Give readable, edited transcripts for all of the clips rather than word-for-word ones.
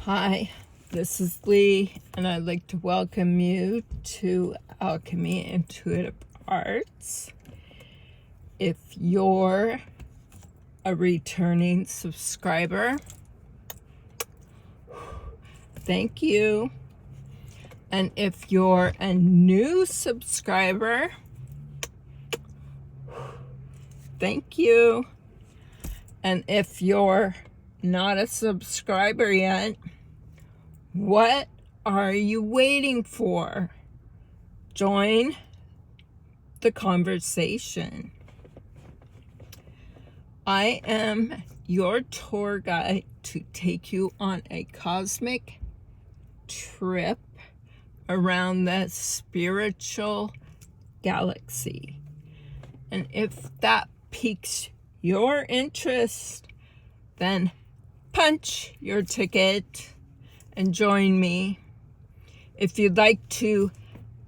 Hi, this is Leigh, and I'd like to welcome you to Alchemy Intuitive Arts. If you're a returning subscriber, thank you. And if you're a new subscriber, thank you. And if you're not a subscriber yet, what are you waiting for? Join the conversation. I am your tour guide to take you on a cosmic trip around the spiritual galaxy. And if that piques your interest, then punch your ticket and join me. If you'd like to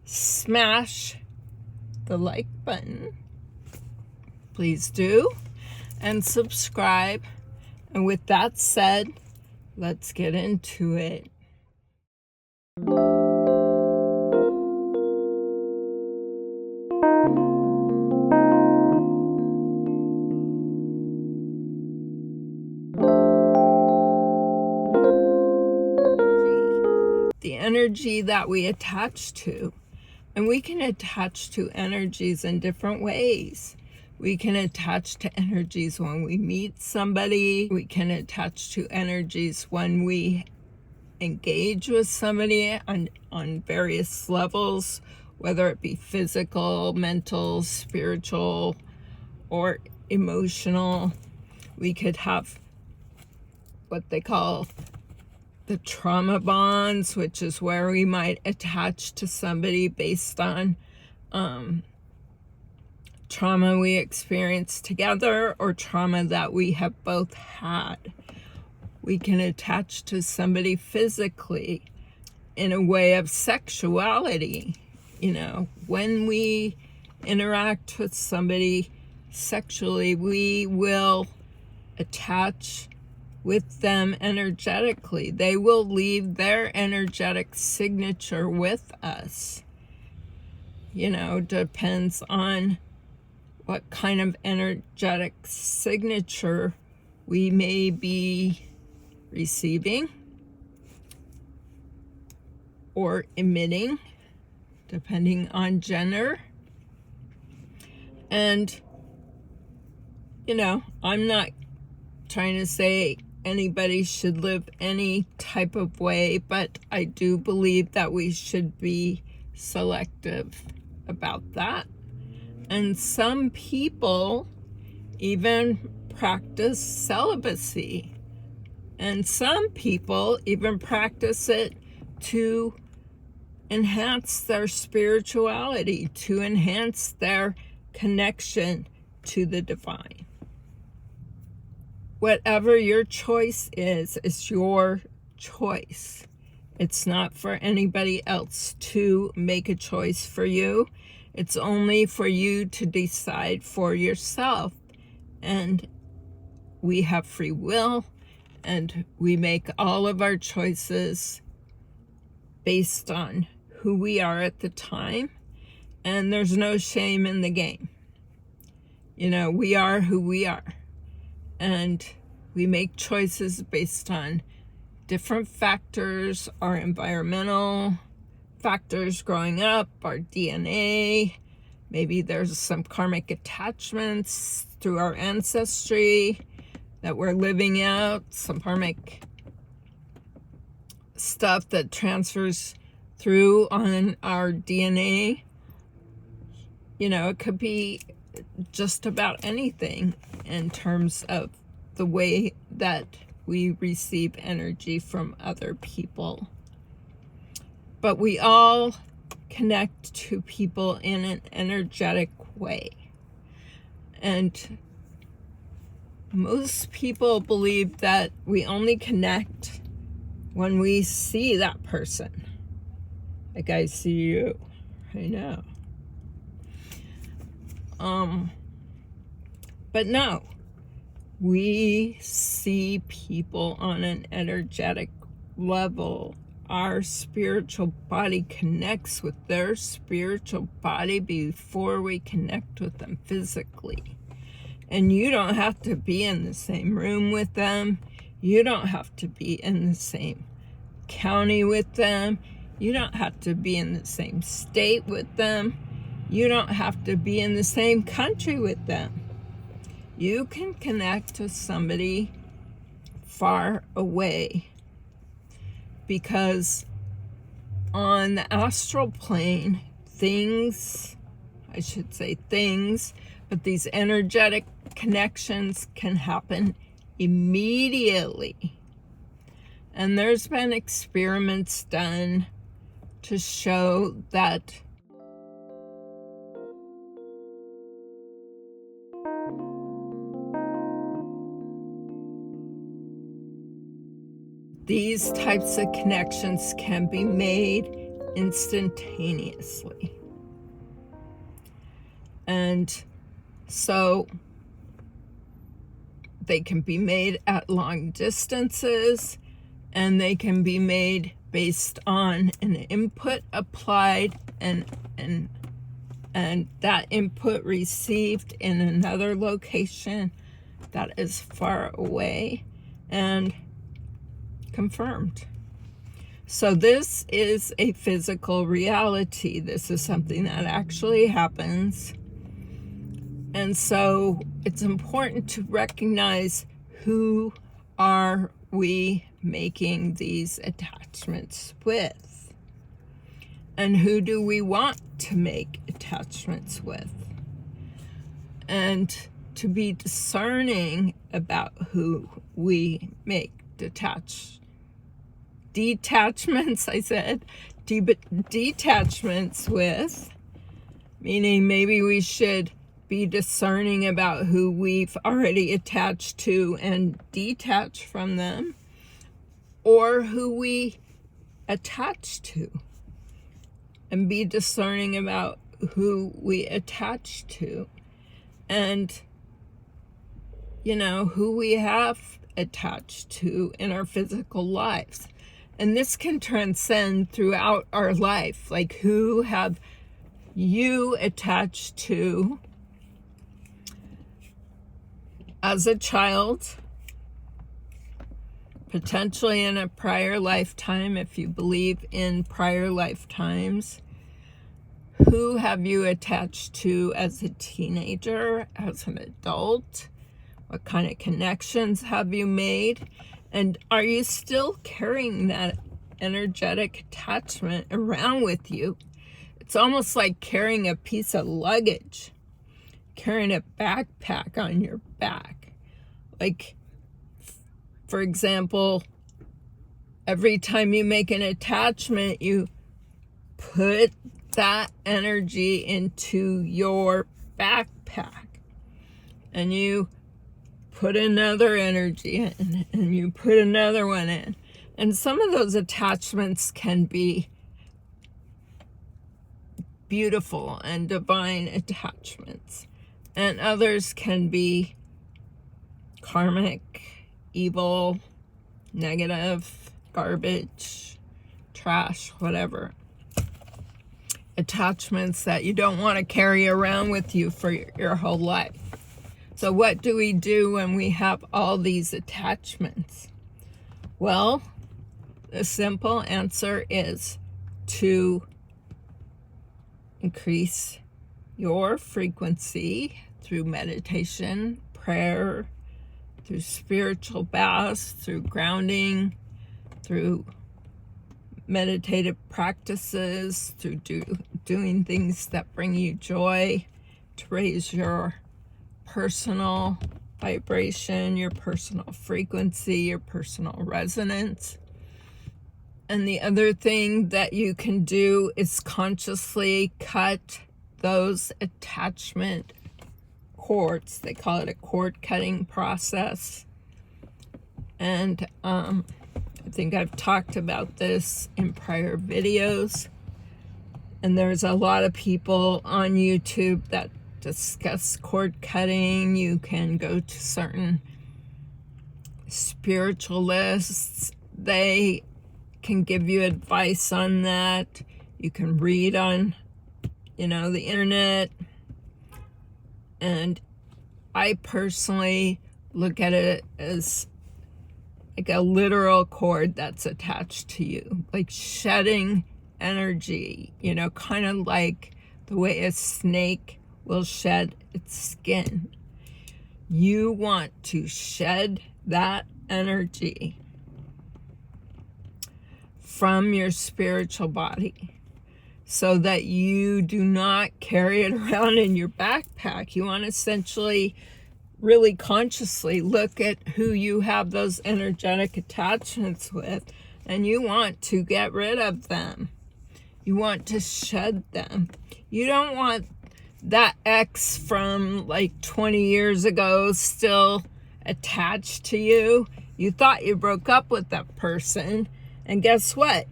smash the like button, please do, and subscribe. And with that said, let's get into it. The energy that we attach to. And we can attach to energies in different ways. We can attach to energies when we meet somebody. We can attach to energies when we engage with somebody on various levels, whether it be physical, mental, spiritual, or emotional. We could have what they call the trauma bonds, which is where we might attach to somebody based on trauma we experienced together or trauma that we have both had. We can attach to somebody physically in a way of sexuality. You know, when we interact with somebody sexually, we will attach with them energetically. They will leave their energetic signature with us. You know, depends on what kind of energetic signature we may be receiving or emitting, depending on gender. And, you know, I'm not trying to say anybody should live any type of way, but I do believe that we should be selective about that. And some people even practice celibacy. And some people even practice it to enhance their spirituality, to enhance their connection to the divine. Whatever your choice is your choice. It's not for anybody else to make a choice for you. It's only for you to decide for yourself. And we have free will, and we make all of our choices based on who we are at the time. And there's no shame in the game. You know, we are who we are. And we make choices based on different factors, our environmental factors growing up, our DNA. Maybe there's some karmic attachments through our ancestry that we're living out, some karmic stuff that transfers through on our DNA. You know, it could be just about anything in terms of the way that we receive energy from other people. But we all connect to people in an energetic way. And most people believe that we only connect when we see that person. Like I see you. I know. But no, we see people on an energetic level our spiritual body connects with their spiritual body before we connect with them physically. And you don't have to be in the same room with them. You don't have to be in the same county with them. You don't have to be in the same state with them. You don't have to be in the same country with them. You can connect to somebody far away, because on the astral plane, things, but these energetic connections can happen immediately. And there's been experiments done to show that these types of connections can be made instantaneously. And so they can be made at long distances, and they can be made based on an input applied and that input received in another location that is far away and confirmed. So this is a physical reality. This is something that actually happens. And so it's important to recognize, who are we making these attachments with? And who do we want to make attachments with? And to be discerning about who we make detachments, detachments with, meaning maybe we should be discerning about who we've already attached to and detach from them, or who we attach to, and be discerning about who we attach to, and who we have attached to in our physical lives. And this can transcend throughout our life. Like, who have you attached to as a child, potentially in a prior lifetime, if you believe in prior lifetimes? Who have you attached to as a teenager, as an adult? What kind of connections have you made? And are you still carrying that energetic attachment around with you? It's almost like carrying a piece of luggage, carrying a backpack on your back. Like, for example, every time you make an attachment, you put that energy into your backpack, and you put another energy in, and you put another one in. And some of those attachments can be beautiful and divine attachments, and others can be karmic, evil, negative, garbage, trash, whatever. Attachments that you don't want to carry around with you for your whole life. So what do we do when we have all these attachments? Well, the simple answer is to increase your frequency through meditation, prayer, through spiritual baths, through grounding, through meditative practices, through doing things that bring you joy, to raise your personal vibration, your personal frequency, your personal resonance. And the other thing that you can do is consciously cut those attachment cords. They call it a cord cutting process. And I think I've talked about this in prior videos. And there's a lot of people on YouTube that discuss cord cutting. You can go to certain spiritualists. They can give you advice on that. You can read on, the internet. And I personally look at it as like a literal cord that's attached to you, like shedding energy, kind of like the way a snake will shed its skin. You want to shed that energy from your spiritual body so that you do not carry it around in your backpack. You want to essentially really consciously look at who you have those energetic attachments with, and you want to get rid of them. You want to shed them. You don't want that ex from like 20 years ago still attached to you. You thought you broke up with that person, and guess what?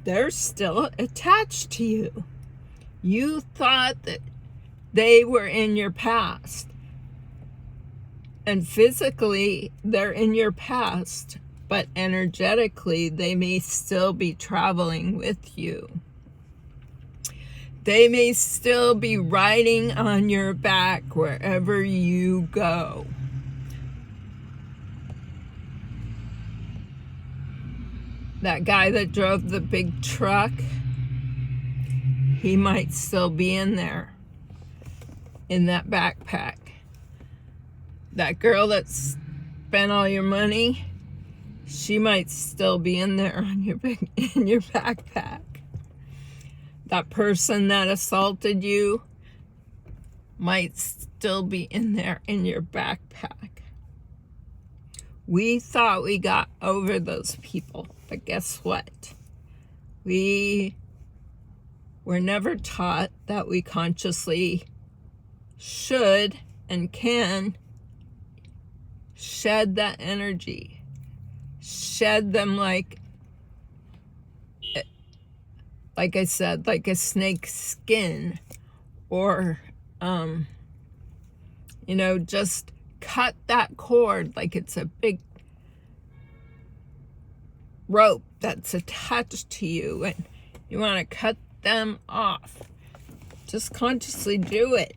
They're still attached to you. You thought that they were in your past. And physically, they're in your past, but energetically, they may still be traveling with you. They may still be riding on your back wherever you go. That guy that drove the big truck, he might still be in there, in that backpack. That girl that spent all your money, she might still be in there on your backpack. That person that assaulted you might still be in there in your backpack. We thought we got over those people, but guess what? We were never taught that we consciously should and can shed that energy. Shed them like I said, like a snake's skin, or just cut that cord like it's a big rope that's attached to you, and you want to cut them off. Just consciously do it.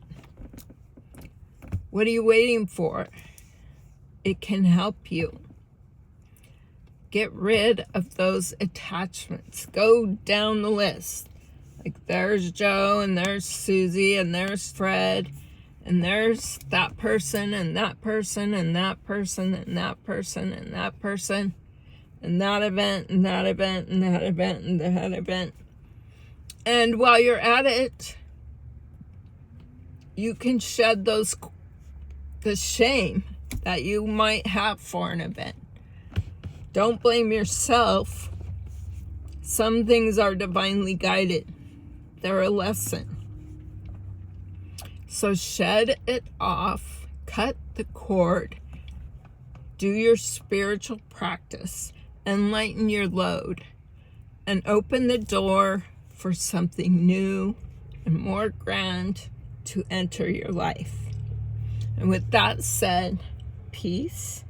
What are you waiting for? It can help you. Get rid of those attachments. Go down the list. Like there's Joe, and there's Susie, and there's Fred, and there's that person, and that person, and that person, and that person, and that person, and that event, and that event, and that event, and that event. And while you're at it, you can shed the shame that you might have for an event. Don't blame yourself. Some things are divinely guided. They're a lesson. So shed it off. Cut the cord. Do your spiritual practice. And lighten your load. And open the door for something new and more grand to enter your life. And with that said, peace,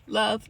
love,